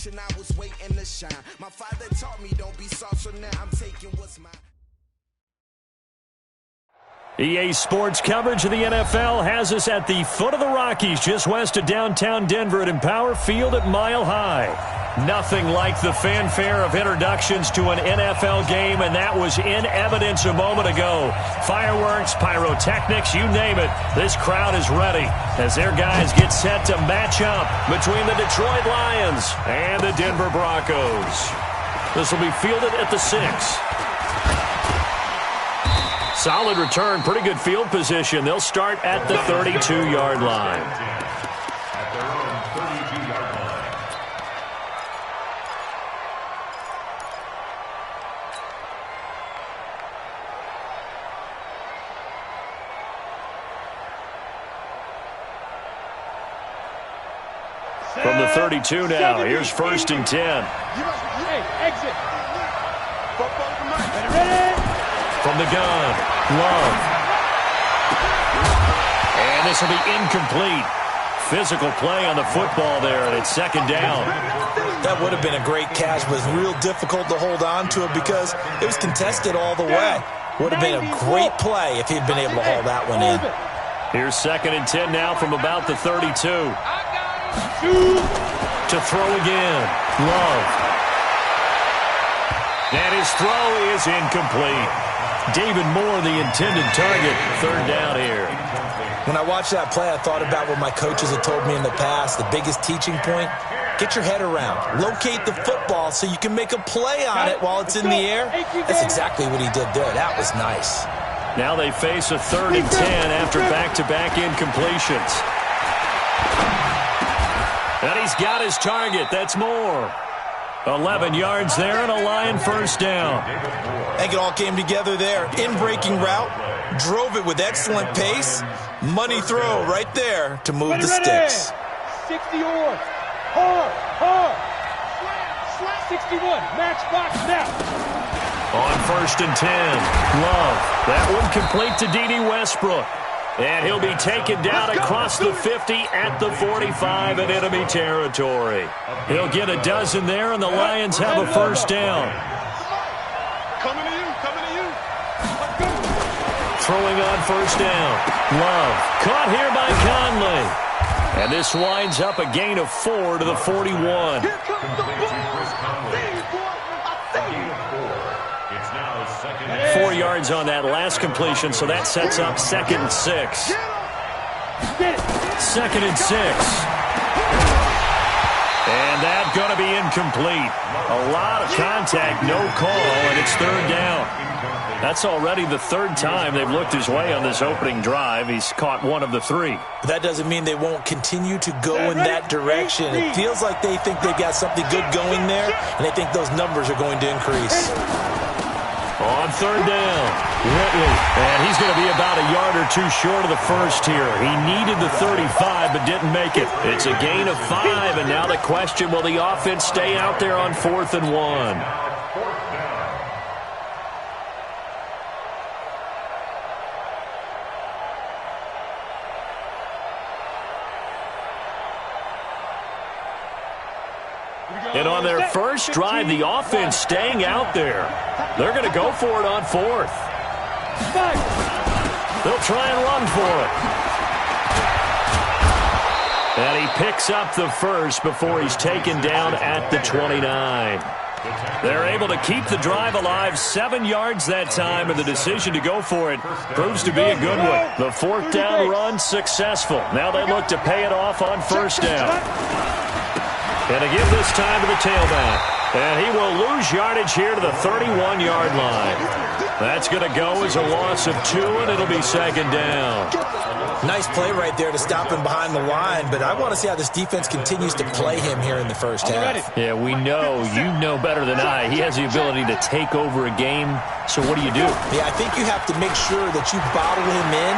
generation, I was waiting to shine. My father taught me don't be soft, so now I'm taking what's mine. EA Sports coverage of the NFL has us at the foot of the Rockies, just west of downtown Denver at Empower Field at Mile High. Nothing like the fanfare of introductions to an NFL game, and that was in evidence a moment ago. Fireworks, pyrotechnics, you name it. This crowd is ready as their guys get set to match up between the Detroit Lions and the Denver Broncos. This will be fielded at the 6. Solid return, pretty good field position. They'll start at the 32-yard line. At their own 32-yard line. From the 32 now, here's 1st and 10. Exit. From the gun, Love. And this will be incomplete. Physical play on the football there, and it's 2nd down. That would have been a great catch, but it was real difficult to hold on to it because it was contested all the way. Would have been a great play if he'd been able to haul that one in. Here's 2nd and 10 now from about the 32. To throw again, Love. And his throw is incomplete. David Moore, the intended target, 3rd down here. When I watched that play, I thought about what my coaches had told me in the past. The biggest teaching point, get your head around. Locate the football so you can make a play on it while it's in the air. That's exactly what he did there. That was nice. Now they face a 3rd and 10 after back-to-back incompletions. And he's got his target. That's Moore. 11 yards there and a Lion 1st down. I think it all came together there. In-breaking route, drove it with excellent pace. Money throw right there to move the sticks. 60 yards. Hard. 61. Match box now. On 1st and 10, Love. That one complete to D.D. Westbrook. And he'll be taken down across the 50 at the 45 in enemy territory. He'll get a dozen there, and the Lions have a 1st down. Coming to you. Throwing on 1st down. Love. Caught here by Conley. And this winds up a gain of 4 to the 41. Here comes the ball. 4 yards on that last completion, so that sets up 2nd and 6. 2nd and 6. And that's going to be incomplete. A lot of contact, no call, and it's 3rd down. That's already the 3rd time they've looked his way on this opening drive. He's caught 1 of the 3. That doesn't mean they won't continue to go in that direction. It feels like they think they've got something good going there, and they think those numbers are going to increase. On 3rd down, Whitley, and he's going to be about a yard or 2 short of the 1st here. He needed the 35 but didn't make it. It's a gain of 5, and now the question, will the offense stay out there on 4th and 1? And on their first drive, the offense staying out there. They're going to go for it on 4th. They'll try and run for it. And he picks up the 1st before he's taken down at the 29. They're able to keep the drive alive, 7 yards that time, and the decision to go for it proves to be a good one. The 4th down run successful. Now they look to pay it off on 1st down. And to give this time to the tailback. And he will lose yardage here to the 31-yard line. That's going to go as a loss of 2, and it'll be 2nd down. Nice play right there to stop him behind the line, but I want to see how this defense continues to play him here in the 1st half. Yeah, we know. You know better than I. He has the ability to take over a game, so what do? Yeah, I think you have to make sure that you bottle him in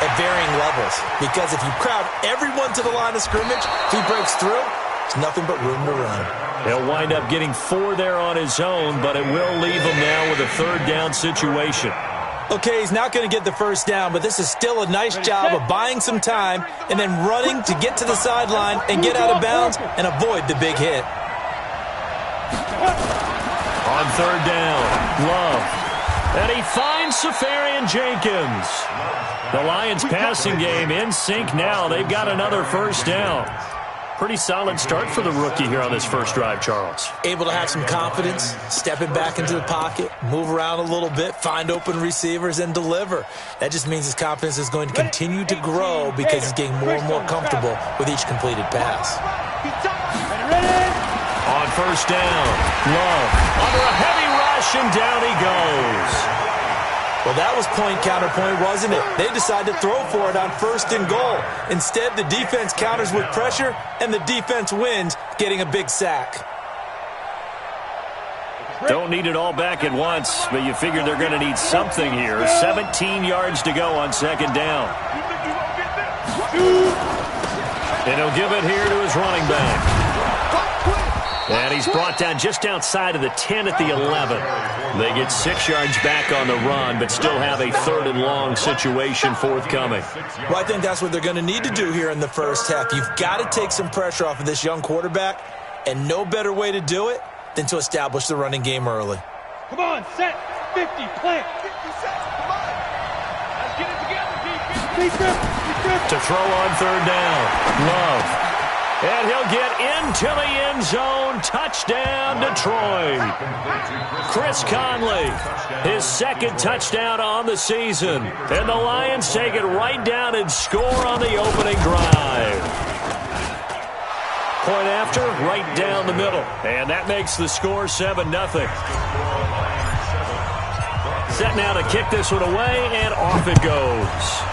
at varying levels, because if you crowd everyone to the line of scrimmage, if he breaks through, there's nothing but room to run. He'll wind up getting 4 there on his own, but it will leave him now with a 3rd down situation. Okay, he's not going to get the 1st down, but this is still a nice job of buying some time and then running to get to the sideline and get out of bounds and avoid the big hit. On third down, Love. And he finds Safarian Jenkins. The Lions passing game in sync now. They've got another first down. Pretty solid start for the rookie here on this first drive, Charles. Able to have some confidence, stepping back into the pocket, move around a little bit, find open receivers, and deliver. That just means his confidence is going to continue to grow because he's getting more and more comfortable with each completed pass. On first down, Love under a heavy rush, and down he goes. Well, that was point-counterpoint, wasn't it? They decided to throw for it on first and goal. Instead, the defense counters with pressure, and the defense wins, getting a big sack. Don't need it all back at once, but you figure they're going to need something here. 17 yards to go on second down. And he'll give it here to his running back. And he's brought down just outside of the 10 at the 11. They get 6 yards back on the run, but still have a third and long situation forthcoming. Well, I think that's what they're going to need to do here in the first half. You've got to take some pressure off of this young quarterback, and no better way to do it than to establish the running game early. Come on, set, 50, plant. 50 set, come on. Let's get it together, defense. To throw on third down, Love. And he'll get into the end zone. Touchdown, Detroit. Chris Conley, his second touchdown on the season. And the Lions take it right down and score on the opening drive. Point after, right down the middle. And that makes the score 7-0. Set now to kick this one away, and off it goes.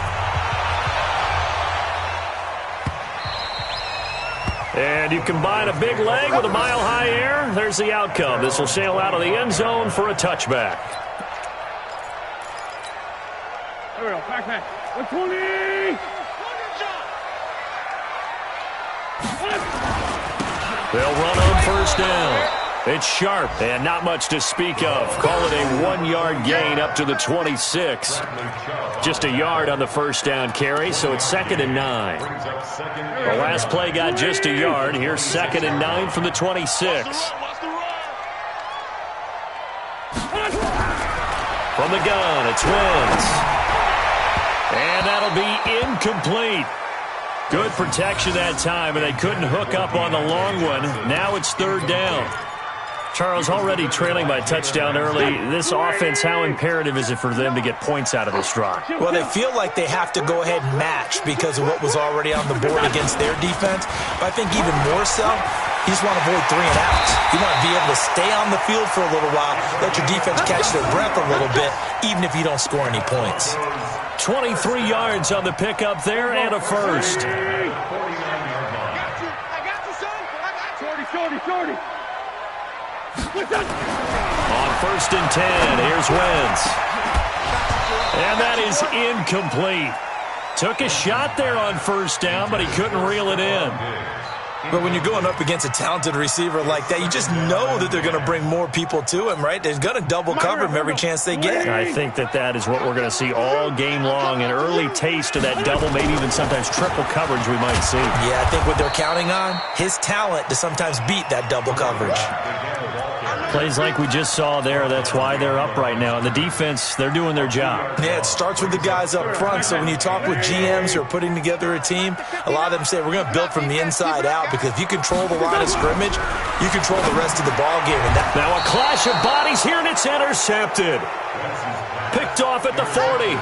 And you combine a big leg with a mile-high air, there's the outcome. This will sail out of the end zone for a touchback. There we go, back. 120! They'll run on first down. It's sharp and not much to speak of. Call it a 1-yard gain up to the 26. Just a yard on the first down carry, so it's 2nd and 9. The last play got just a yard. Here's 2nd and 9 from the 26. From the gun, it's Wentz. And that'll be incomplete. Good protection that time, and they couldn't hook up on the long one. Now it's third down. Charles, already trailing by touchdown early. This offense, how imperative is it for them to get points out of this drive? Well, they feel like they have to go ahead and match because of what was already on the board against their defense. But I think even more so, you just want to avoid 3 and outs. You want to be able to stay on the field for a little while, let your defense catch their breath a little bit, even if you don't score any points. 23 yards on the pickup there and a first. I got you, son. Shorty. On first and 10, here's Wentz. And that is incomplete. Took a shot there on first down, but he couldn't reel it in. But when you're going up against a talented receiver like that, you just know that they're going to bring more people to him, right? They're going to double cover him every chance they get. I think that is what we're going to see all game long. An early taste of that double, maybe even sometimes triple coverage we might see. Yeah, I think what they're counting on, his talent to sometimes beat that double coverage. Plays like we just saw there, that's why they're up right now. And the defense, they're doing their job. Yeah, it starts with the guys up front. So when you talk with GMs who are putting together a team, a lot of them say we're going to build from the inside out because if you control the line of scrimmage, you control the rest of the ball game. And now a clash of bodies here, and it's intercepted. Picked off at the 40.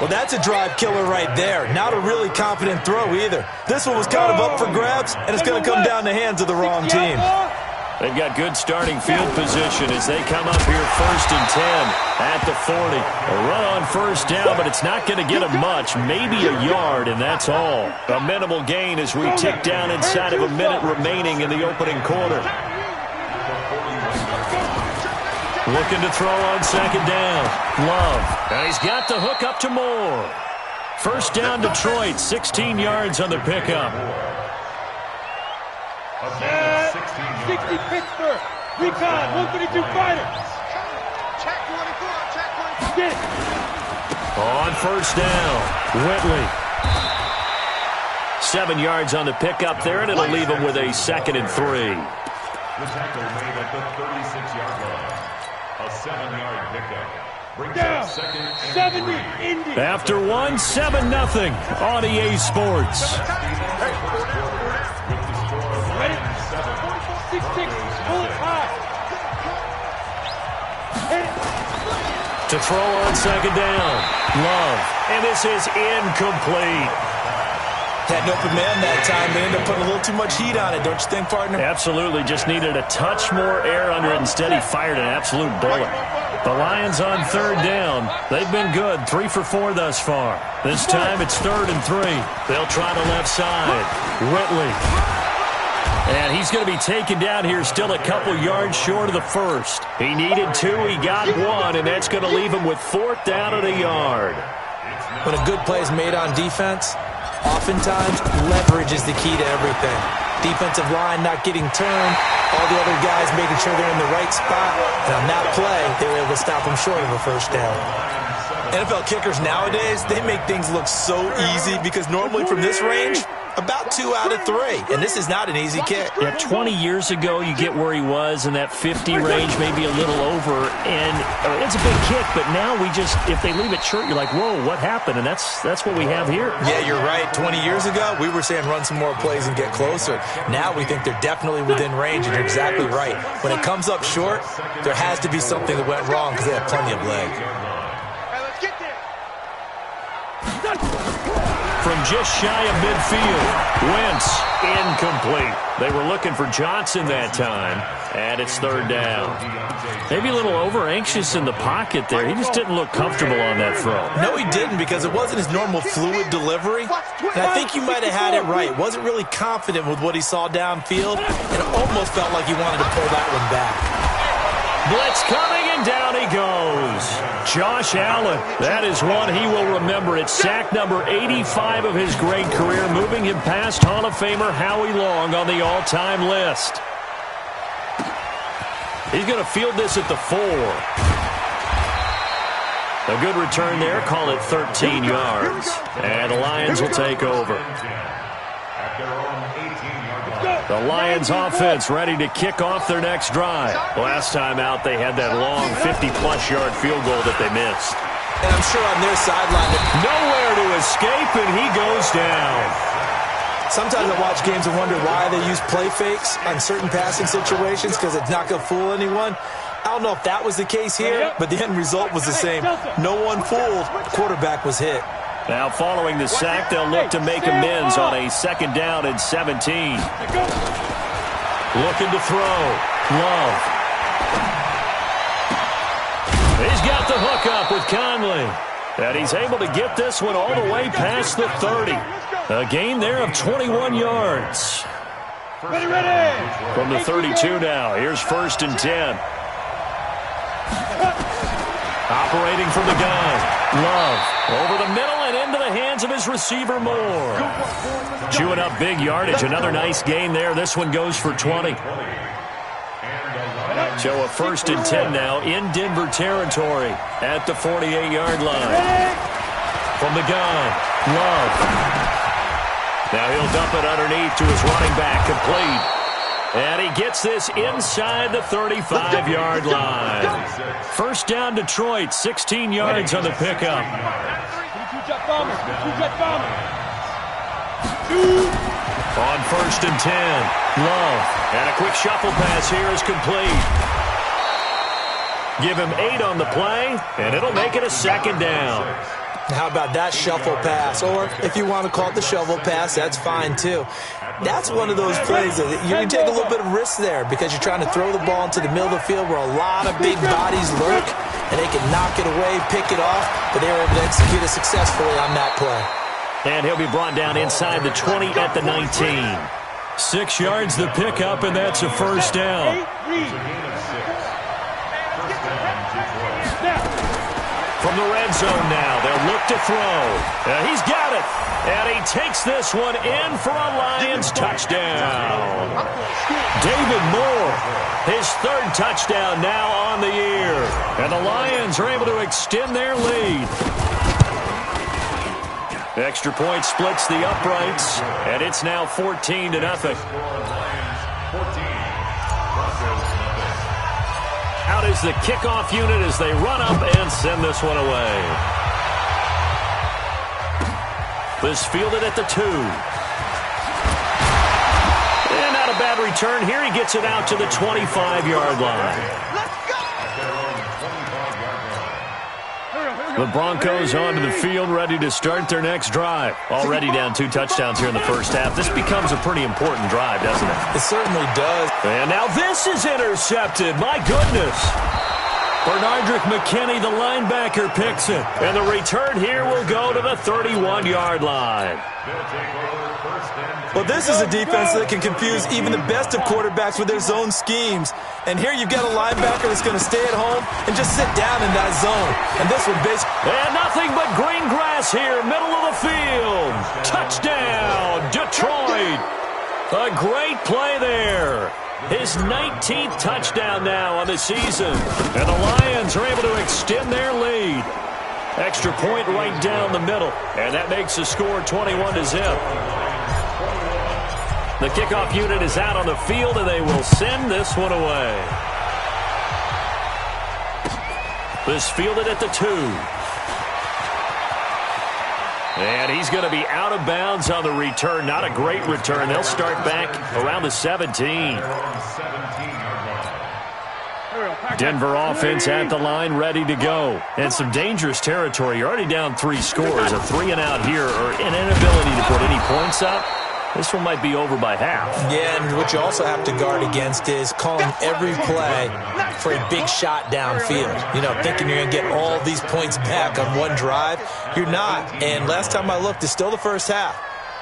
Well, that's a drive killer right there. Not a really confident throw either. This one was kind of up for grabs, and it's going to come down the hands of the wrong team. They've got good starting field position as they come up here 1st and 10 at the 40. A run on first down, but it's not going to get them much, maybe a yard, and that's all. A minimal gain as we tick down inside of a minute remaining in the opening quarter. Looking to throw on second down. Love. And he's got the hook up to Moore. First down Detroit, 16 yards on the pickup. 60 Pittsburgh. Recon, 132 fighters. Check 24, check 24. Get it. On first down, Whitley. 7 yards on the pickup there, and it'll leave him with a 2nd and 3. The tackle made at the 36-yard line. A 7-yard pickup. Brings Down. up second and 70, 3. Indy. After 7-0 on EA Sports. Ready? 6-6, pull it high. To throw on second down. Love. And this is incomplete. Had an open man that time. They ended up putting a little too much heat on it, don't you think, partner? Absolutely. Just needed a touch more air under it. Instead, he fired an absolute bullet. The Lions on third down. They've been good. 3 for 4 thus far. This time it's 3rd and 3. They'll try the left side. Whitley. And he's going to be taken down here, still a couple yards short of the first. He needed 2. He got 1, and that's going to leave him with 4th down and a yard. When a good play is made on defense, oftentimes leverage is the key to everything. Defensive line not getting turned, all the other guys making sure they're in the right spot. And on that play, they were able to stop them short of a first down. NFL kickers nowadays, they make things look so easy because normally from this range, about 2 out of 3. And this is not an easy kick. Yeah, 20 years ago, you get where he was in that 50 range, maybe a little over. And it's a big kick, but now we just, if they leave it short, you're like, whoa, what happened? And that's what we have here. Yeah, you're right. 20 years ago, we were saying run some more plays and get closer. Now we think they're definitely within range, and you're exactly right. When it comes up short, there has to be something that went wrong because they have plenty of leg. From just shy of midfield, Wentz incomplete. They were looking for Johnson that time, and it's 3rd down. Maybe a little over-anxious in the pocket there. He just didn't look comfortable on that throw. No, he didn't because it wasn't his normal fluid delivery. And I think you might have had it right. Wasn't really confident with what he saw downfield, and it almost felt like he wanted to pull that one back. Blitz coming, and down he goes. Josh Allen, that is one he will remember. It's sack number 85 of his great career, moving him past Hall of Famer Howie Long on the all-time list. He's going to field this at the 4. A good return there, call it 13 yards. And the Lions will take over. The Lions offense ready to kick off their next drive. Last time out, they had that long 50-plus yard field goal that they missed. And I'm sure on their sideline, nowhere to escape, and he goes down. Sometimes I watch games and wonder why they use play fakes on certain passing situations because it's not going to fool anyone. I don't know if that was the case here, but the end result was the same. No one fooled. The quarterback was hit. Now, following the sack, they'll look to make amends on a 2nd down and 17. Looking to throw. Love. He's got the hook up with Conley. And he's able to get this one all the way past the 30. A gain there of 21 yards. Ready. From the 32 now. Here's 1st and 10. Operating from the gun. Love over the middle and into the hands of his receiver Moore. Chewing up big yardage. Another nice gain there. This one goes for 20. So a 1st and 10 now in Denver territory at the 48-yard line. From the gun. Love. Now he'll dump it underneath to his running back. Complete. And he gets this inside the 35-yard line. 1st down Detroit, 16 yards on the pickup. On 1st and 10, Love. And a quick shuffle pass here is complete. Give him 8 on the play, and it'll make it a 2nd down. How about that shuffle pass? Or if you want to call it the shovel pass, that's fine too. That's one of those plays that you can take a little bit of risk there because you're trying to throw the ball into the middle of the field where a lot of big bodies lurk, and they can knock it away, pick it off, but they were able to execute it successfully on that play. And he'll be brought down inside the 20 at the 19. 6 yards the pickup, and that's a 1st down. From the red zone now, they'll look to throw. He's got it. And he takes this one in for a Lions touchdown. David Moore, his 3rd touchdown now on the year. And the Lions are able to extend their lead. Extra point splits the uprights, and it's now 14-0. is the kickoff unit as they run up and send this one away. This fielded at the 2. And not a bad return here. He gets it out to the 25-yard line. The Broncos onto the field, ready to start their next drive. Already down 2 touchdowns here in the first half. This becomes a pretty important drive, doesn't it? It certainly does. And now this is intercepted. My goodness. Bernardrick McKinney, the linebacker, picks it. And the return here will go to the 31-yard line. Well, this is a defense that can confuse even the best of quarterbacks with their zone schemes. And here you've got a linebacker that's going to stay at home and just sit down in that zone. And this one basically... And nothing but green grass here, middle of the field. Touchdown, Detroit. A great play there. His 19th touchdown now on the season. And the Lions are able to extend their lead. Extra point right down the middle. And that makes the score 21-0. The kickoff unit is out on the field, and they will send this one away. This fielded at the 2. And he's going to be out of bounds on the return. Not a great return. They'll start back around the 17. Denver offense at the line, ready to go. And some dangerous territory. You're already down 3 scores. A 3-and-out here, or an inability to put any points up. This one might be over by half. Yeah, and what you also have to guard against is calling every play for a big shot downfield. You know, thinking you're going to get all these points back on one drive. You're not. And last time I looked, it's still the first half.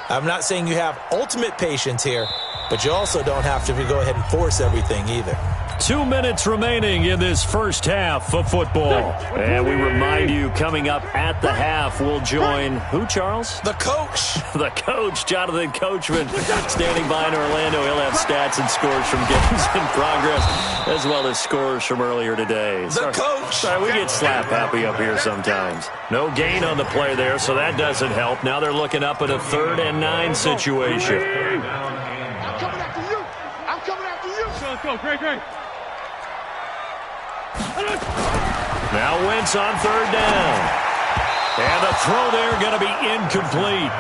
I'm not saying you have ultimate patience here, but you also don't have to go ahead and force everything either. 2 minutes remaining in this first half of football. And we remind you, coming up at the half, we'll join who, Charles? The coach. The coach, Jonathan Coachman, standing by in Orlando. He'll have stats and scores from games in progress, as well as scores from earlier today. The coach. Sorry, we get slap happy up here sometimes. No gain on the play there, so that doesn't help. Now they're looking up at a 3rd and 9 situation. I'm coming after you. I'm coming after you. Let's go. Great. Now Wentz on 3rd down. And the throw there going to be incomplete.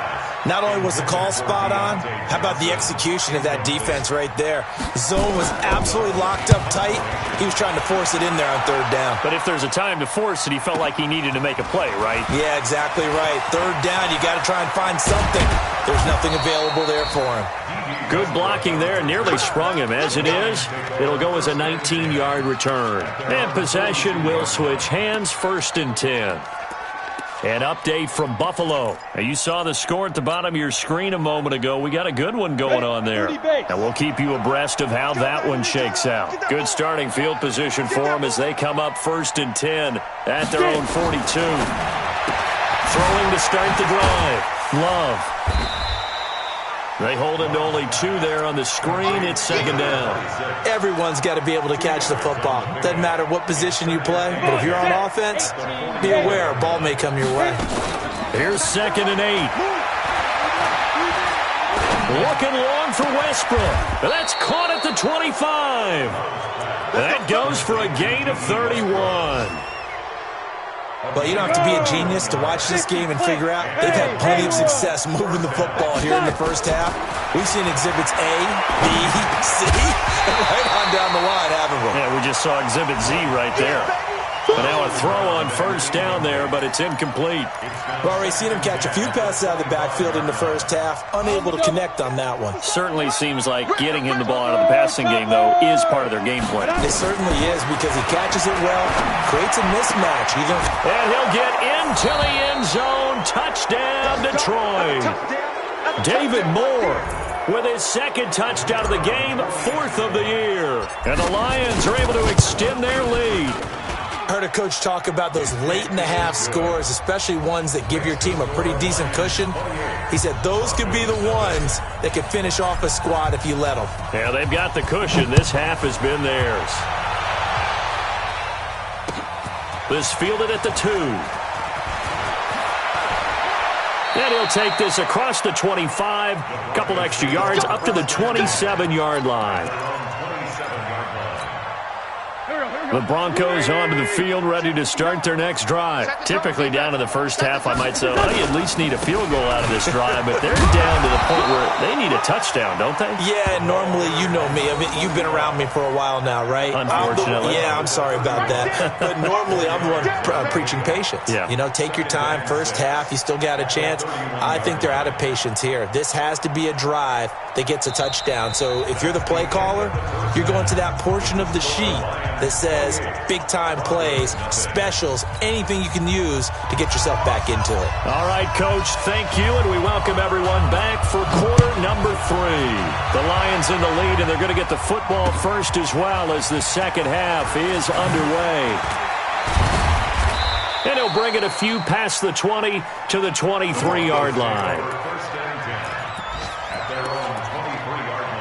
Not only was the call spot on, how about the execution of that defense right there? The zone was absolutely locked up tight. He was trying to force it in there on 3rd down. But if there's a time to force it, he felt like he needed to make a play, right? Yeah, exactly right. 3rd down, you got to try and find something. There's nothing available there for him. Good blocking there, nearly sprung him. As it is, it'll go as a 19-yard return. And possession will switch hands, 1st and 10. An update from Buffalo. Now, you saw the score at the bottom of your screen a moment ago. We got a good one going on there. And we'll keep you abreast of how that one shakes out. Good starting field position for them as they come up 1st and 10 at their own 42. Throwing to start the drive. Love. They hold him to only 2 there on the screen. It's 2nd down. Everyone's got to be able to catch the football. Doesn't matter what position you play, but if you're on offense, be aware a ball may come your way. Here's 2nd and 8. Looking long for Westbrook. That's caught at the 25. That goes for a gain of 31. Well, you don't have to be a genius to watch this game and figure out they've had plenty of success moving the football here in the first half. We've seen exhibits A, B, C, and right on down the line, haven't we? Yeah, we just saw exhibit Z right there. But now a throw on 1st down there, but it's incomplete. We've already seen him catch a few passes out of the backfield in the first half, unable to connect on that one. Certainly seems like getting him the ball out of the passing game, though, is part of their game plan. It certainly is because he catches it well, creates a mismatch. And he'll get into the end zone. Touchdown, Detroit. David Moore with his 2nd touchdown of the game, 4th of the year. And the Lions are able to extend their lead. I heard a coach talk about those late-in-the-half scores, especially ones that give your team a pretty decent cushion. He said those could be the ones that could finish off a squad if you let them. Yeah, they've got the cushion. This half has been theirs. This fielded at the 2. And he'll take this across the 25, couple extra yards, up to the 27-yard line. The Broncos onto the field, ready to start their next drive. Typically down in the first half, I might say, well, you at least need a field goal out of this drive, but they're down to the point where they need a touchdown, don't they? Yeah, normally, you know me. I mean, you've been around me for a while now, right? Unfortunately. I'm sorry about that. But normally, I'm the one preaching patience. Yeah. You know, take your time. First half, you still got a chance. I think they're out of patience here. This has to be a drive that gets a touchdown. So if you're the play caller, you're going to that portion of the sheet that says big-time plays, specials, anything you can use to get yourself back into it. All right, Coach, thank you, and we welcome everyone back for quarter number 3. The Lions in the lead, and they're going to get the football first as well as the second half is underway. And he'll bring it a few past the 20 to the 23-yard line. First and 10 at their own 23-yard line.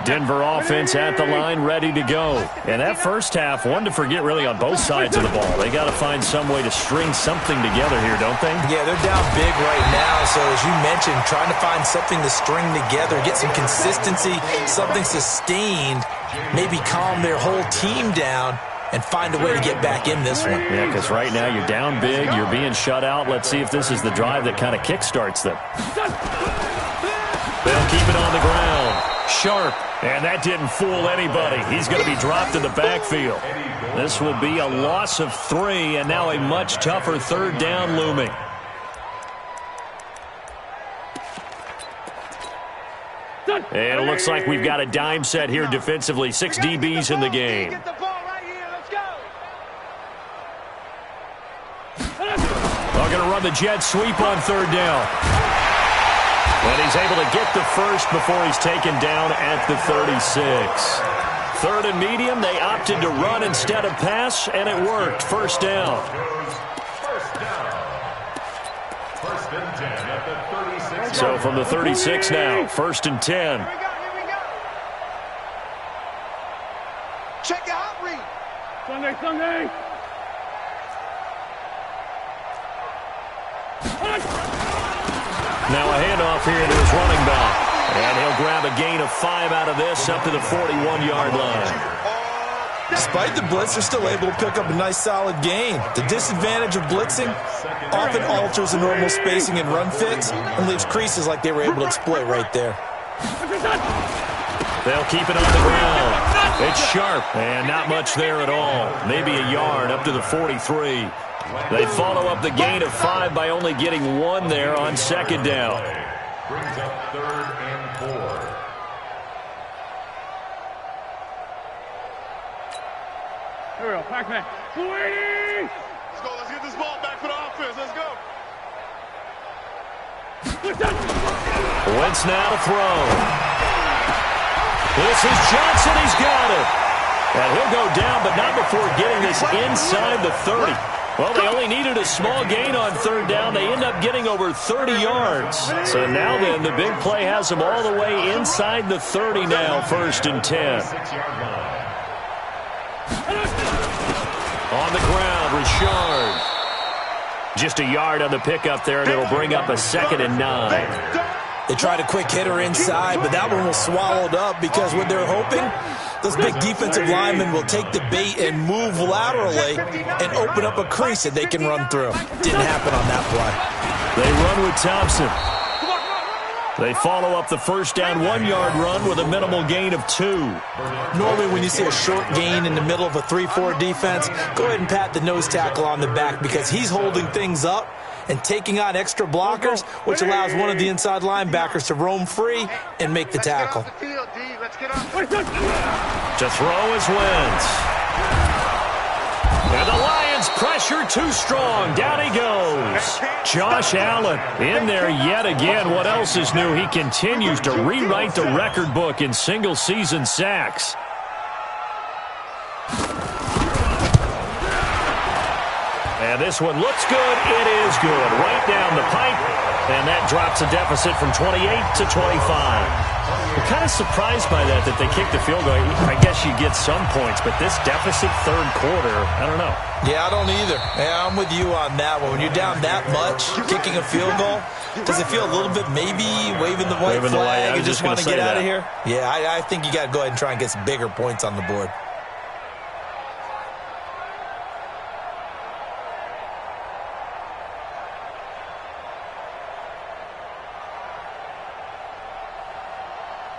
Denver offense at the line, ready to go. And that first half, one to forget really on both sides of the ball. They got to find some way to string something together here, don't they? Yeah, they're down big right now. So as you mentioned, trying to find something to string together, get some consistency, something sustained, maybe calm their whole team down and find a way to get back in this one. Yeah, because right now you're down big, you're being shut out. Let's see if this is the drive that kind of kickstarts them. They'll keep it on the ground. Sharp, and that didn't fool anybody. He's going to be dropped in the backfield. This will be a loss of 3, and now a much tougher third down looming. And it looks like we've got a dime set here defensively. 6 DBs in the game. They're going to run the jet sweep on third down. And he's able to get the first before he's taken down at the 36. Third and medium, they opted to run instead of pass, and it worked. First down. First and 10 at the 36. So from the 36 now, first and 10. Here we go. Check the hot read. Sunday. Now a handoff here to his running back. And he'll grab a gain of 5 out of this up to the 41-yard line. Despite the blitz, they're still able to pick up a nice solid gain. The disadvantage of blitzing often alters the normal spacing and run fits and leaves creases like they were able to exploit right there. They'll keep it on the ground. It's Sharp, and not much there at all. Maybe a yard up to the 43. They follow up the gain of 5 by only getting 1 there on second down. Brings up third and 4. Here we go, Pac-Man. 280! Let's go. Let's get this ball back for the offense. Let's go. Wentz now to throw. This is Johnson. He's got it. And he'll go down, but not before getting this inside the 30. Well, they only needed a small gain on third down. They end up getting over 30 yards. So now then, the big play has them all the way inside the 30 now, first and 10. 6-yard line. On the ground, Richard. Just a yard on the pickup there, and it'll bring up a second and 9. They tried a quick hitter inside, but that one was swallowed up because what they're hoping, those big defensive linemen will take the bait and move laterally and open up a crease that they can run through. Didn't happen on that play. They run with Thompson. They follow up the first down 1-yard run with a minimal gain of 2. Normally when you see a short gain in the middle of a 3-4 defense, go ahead and pat the nose tackle on the back because he's holding things up and taking on extra blockers, which allows one of the inside linebackers to roam free and make the tackle. To throw is Wentz. And the Lions pressure too strong. Down he goes. Josh Allen in there yet again. What else is new? He continues to rewrite the record book in single-season sacks. And And this one looks good. It is good. Right down the pipe. And that drops a deficit from 28 to 25. I'm kind of surprised by that they kicked the field goal. I guess you get some points, but this deficit third quarter, I don't know. Yeah, I don't either. Yeah, I'm with you on that one. When you're down that much, kicking a field goal, does it feel a little bit maybe waving the white flag and just want to get out of here? Yeah, I think you got to go ahead and try and get some bigger points on the board.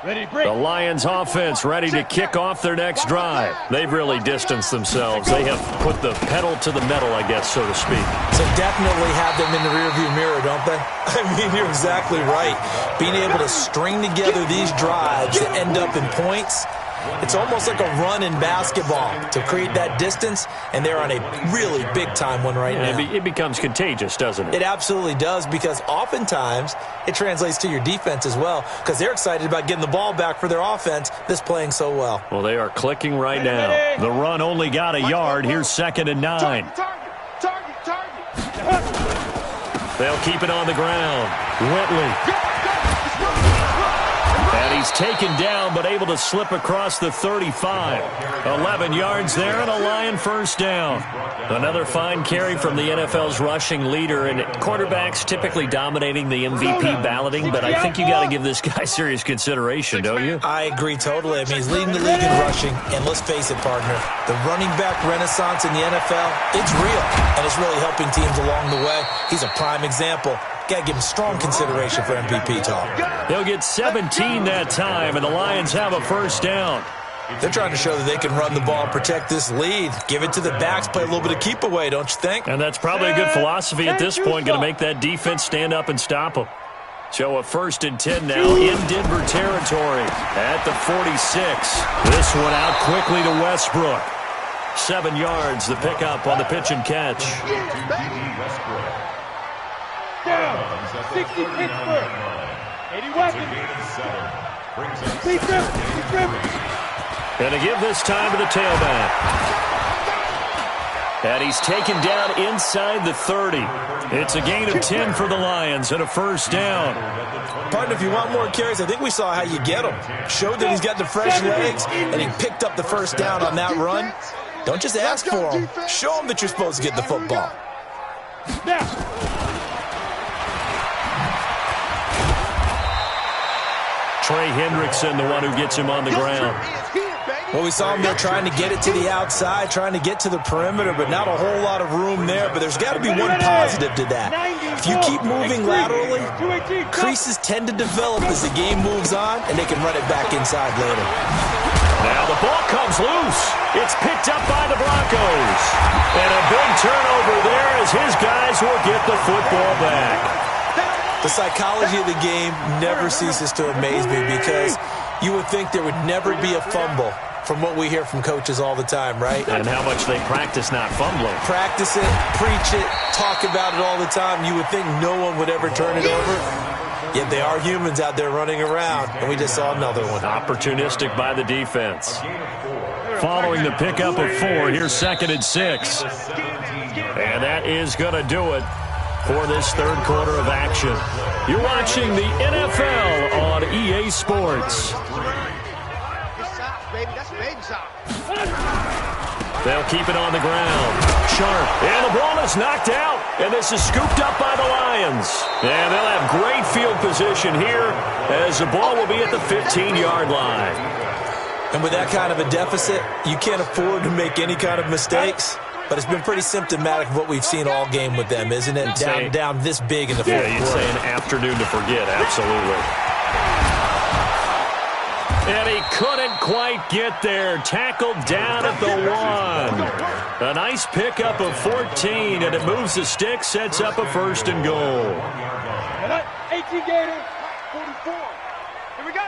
The Lions offense ready to kick off their next drive. They've really distanced themselves. They have put the pedal to the metal, I guess, so to speak. So definitely have them in the rearview mirror, don't they? I mean, you're exactly right. Being able to string together these drives that end up in points, it's almost like a run in basketball to create that distance, and they're on a really big-time one right now. It becomes contagious, doesn't it? It absolutely does, because oftentimes it translates to your defense as well, because they're excited about getting the ball back for their offense that's playing so well. Well, they are clicking right now. The run only got a yard. Here's 2nd and 9. They'll keep it on the ground. Whitley. And he's taken down, but able to slip across the 35. 11 yards there and a Lion first down. Another fine carry from the NFL's rushing leader, and quarterbacks typically dominating the MVP balloting, but I think you got to give this guy serious consideration, don't you? I agree totally. I mean, he's leading the league in rushing, and let's face it, partner, the running back renaissance in the NFL, it's real, and it's really helping teams along the way. He's a prime example. Got to give him strong consideration for MVP talk. They'll get 17 that time, and the Lions have a first down. They're trying to show that they can run the ball and protect this lead. Give it to the backs, play a little bit of keep away, don't you think? And that's probably a good philosophy at this point, going to make that defense stand up and stop them. So a 1st and 10 now in Denver territory at the 46. This one out quickly to Westbrook. 7 yards, the pickup on the pitch and catch. Down. 60 Pittsburgh. 80 weapons. Going to give this time to the tailback. And he's taken down inside the 30. It's a gain of 10 for the Lions and a first down. Partner, if you want more carries, I think we saw how you get him. Showed that he's got the fresh legs, and he picked up the first down on that run. Don't just ask for him. Show him that you're supposed to get the football. Now. Trey Hendrickson, the one who gets him on the ground. Well, we saw him there trying to get it to the outside, trying to get to the perimeter, but not a whole lot of room there. But there's got to be one positive to that. If you keep moving laterally, creases tend to develop as the game moves on, and they can run it back inside later. Now the ball comes loose. It's picked up by the Broncos. And a big turnover there as his guys will get the football back. The psychology of the game never ceases to amaze me, because you would think there would never be a fumble from what we hear from coaches all the time, right? And how much they practice not fumbling. Practice it, preach it, talk about it all the time. You would think no one would ever turn it over. Yet they are humans out there running around, and we just saw another one. Opportunistic by the defense. Following the pickup of 4, here's 2nd and 6. And that is going to do it for this third quarter of action. You're watching the NFL on EA Sports. They'll keep it on the ground. Sharp. And the ball is knocked out. And this is scooped up by the Lions. And they'll have great field position here as the ball will be at the 15-yard line. And with that kind of a deficit, you can't afford to make any kind of mistakes. But it's been pretty symptomatic of what we've seen all game with them, isn't it? Down this big in the fourth quarter. Yeah, you'd say an afternoon to forget, absolutely. And he couldn't quite get there. Tackled down at the 1. A nice pickup of 14, and it moves the stick, sets up a 1st and goal. 18 Gators, 44. Here we go.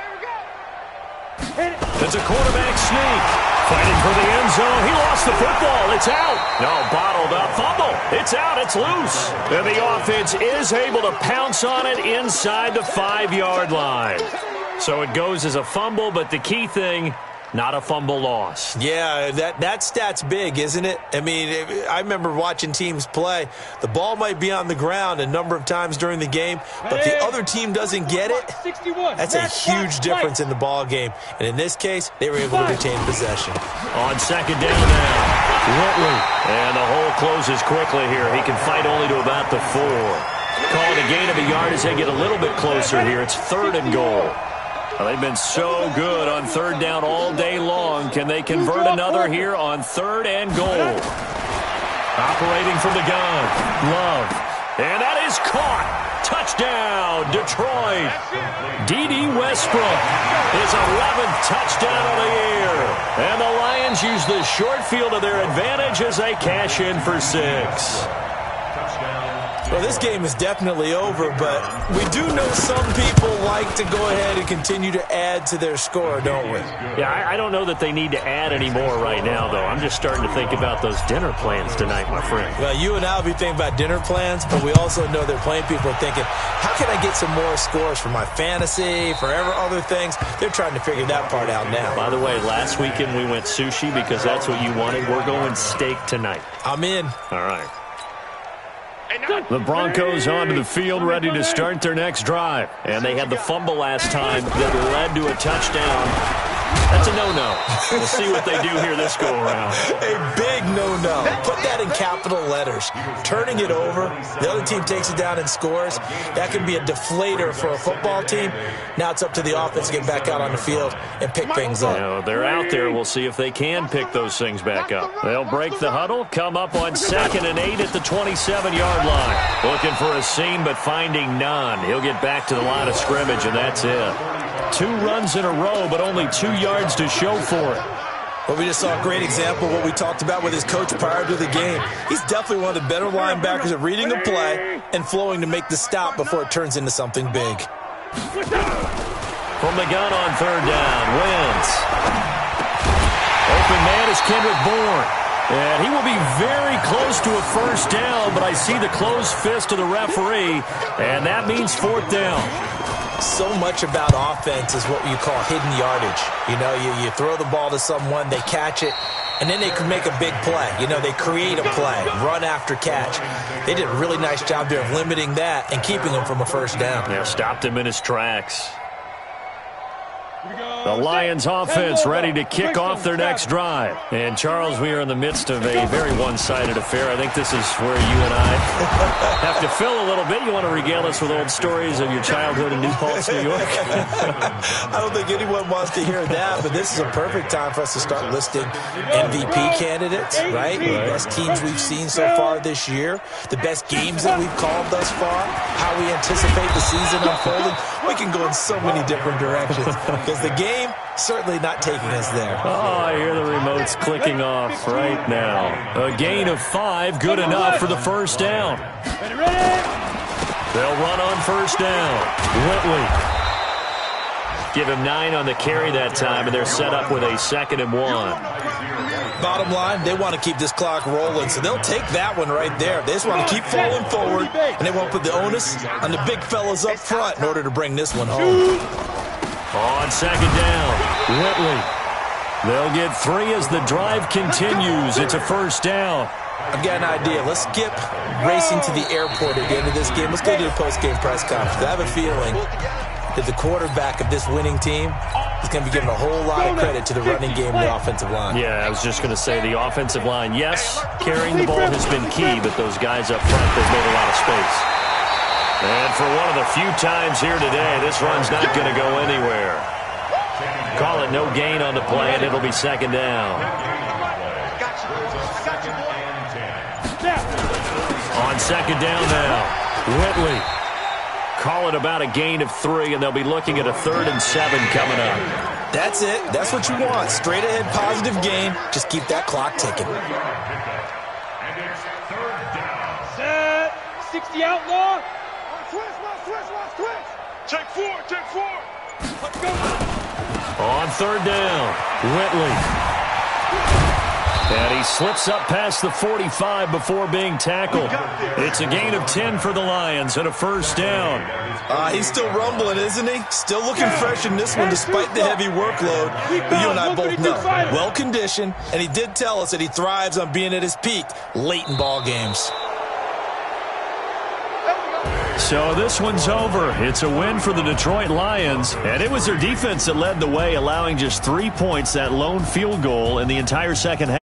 It's a quarterback sneak. Fighting for the end zone. He lost the football. It's out. No, bottled up. Fumble. It's out. It's loose. And the offense is able to pounce on it inside the 5-yard line. So it goes as a fumble, but the key thing, Not a fumble loss. Yeah, that stat's big, isn't it? I mean, I remember watching teams play. The ball might be on the ground a number of times during the game, but the other team doesn't get it. That's a huge difference in the ball game. And in this case, they were able to retain possession. On second down now, Whitley. And the hole closes quickly here. He can fight only to about the 4. Called a gain of a yard as they get a little bit closer here. It's 3rd and goal. Well, they've been so good on 3rd down all day long. Can they convert another here on 3rd and goal? Operating from the gun, Love. And that is caught. Touchdown, Detroit. D.D. Westbrook, his 11th touchdown of the year. And the Lions use the short field to their advantage as they cash in for 6. Well, this game is definitely over, but we do know some people like to go ahead and continue to add to their score, don't we? Yeah, I don't know that they need to add any more right now, though. I'm just starting to think about those dinner plans tonight, my friend. Well, you and I will be thinking about dinner plans, but we also know they're playing people are thinking, how can I get some more scores for my fantasy, for other things? They're trying to figure that part out now. By the way, last weekend we went sushi because that's what you wanted. We're going steak tonight. I'm in. All right. The Broncos onto the field, ready to start their next drive. And they had the fumble last time that led to a touchdown. That's a no-no. We'll see what they do here this go-around. A big no-no. Put that in capital letters. Turning it over, the other team takes it down and scores. That can be a deflator for a football team. Now it's up to the offense to get back out on the field and pick things up. You know, they're out there. We'll see if they can pick those things back up. They'll break the huddle, come up on 2nd and 8 at the 27-yard line. Looking for a seam, but finding none. He'll get back to the line of scrimmage, and that's it. 2 runs in a row, but only 2 yards to show for it. Well, we just saw a great example of what we talked about with his coach prior to the game. He's definitely one of the better linebackers at reading a play and flowing to make the stop before it turns into something big. From the gun on 3rd down, Wentz. Open man is Kendrick Bourne. And he will be very close to a 1st down, but I see the closed fist of the referee, and that means 4th down. So much about offense is what you call hidden yardage. You know, you throw the ball to someone, they catch it, and then they can make a big play. You know, they create a play, run after catch. They did a really nice job there of limiting that and keeping him from a 1st down. Yeah, stopped him in his tracks. The Lions offense ready to kick off their next drive. And, Charles, we are in the midst of a very one-sided affair. I think this is where you and I have to fill a little bit. You want to regale us with old stories of your childhood in New Paltz, New York? I don't think anyone wants to hear that, but this is a perfect time for us to start listing MVP candidates, right? The best teams we've seen so far this year, the best games that we've called thus far, how we anticipate the season unfolding. We can go in so many different directions because the game certainly not taking us there. Oh, I hear the remotes clicking off right now. A gain of 5, good enough for the 1st down. They'll run on 1st down. Whitley. Give him 9 on the carry that time, and they're set up with a 2nd and 1. Bottom line, they want to keep this clock rolling, so they'll take that one right there. They just want to keep falling forward, and they won't put the onus on the big fellas up front in order to bring this one home. On 2nd down, Whitley. They'll get 3 as the drive continues. It's a 1st down. I've got an idea. Let's skip racing to the airport at the end of this game. Let's go to the post-game press conference. I have a feeling that the quarterback of this winning team is going to be giving a whole lot of credit to the running game and the offensive line. Yeah, I was just going to say the offensive line, yes, carrying the ball has been key, but those guys up front, they've made a lot of space. And for one of the few times here today, this run's not going to go anywhere. Call it no gain on the play, and it'll be 2nd down. On 2nd down now, Whitley. Call it about a gain of 3, and they'll be looking at a 3rd and 7 coming up. That's it. That's what you want. Straight ahead positive gain. Just keep that clock ticking. Set. 60 outlaw. Check 4. Let's go. On 3rd down, Whitley. And he slips up past the 45 before being tackled. It's a gain of 10 for the Lions and a first down. He's still rumbling, isn't he? Still looking fresh in this one despite the heavy workload. But you and I both know, well-conditioned, and he did tell us that he thrives on being at his peak late in ball games. So this one's over. It's a win for the Detroit Lions, and it was their defense that led the way, allowing just 3 points, that lone field goal in the entire second half.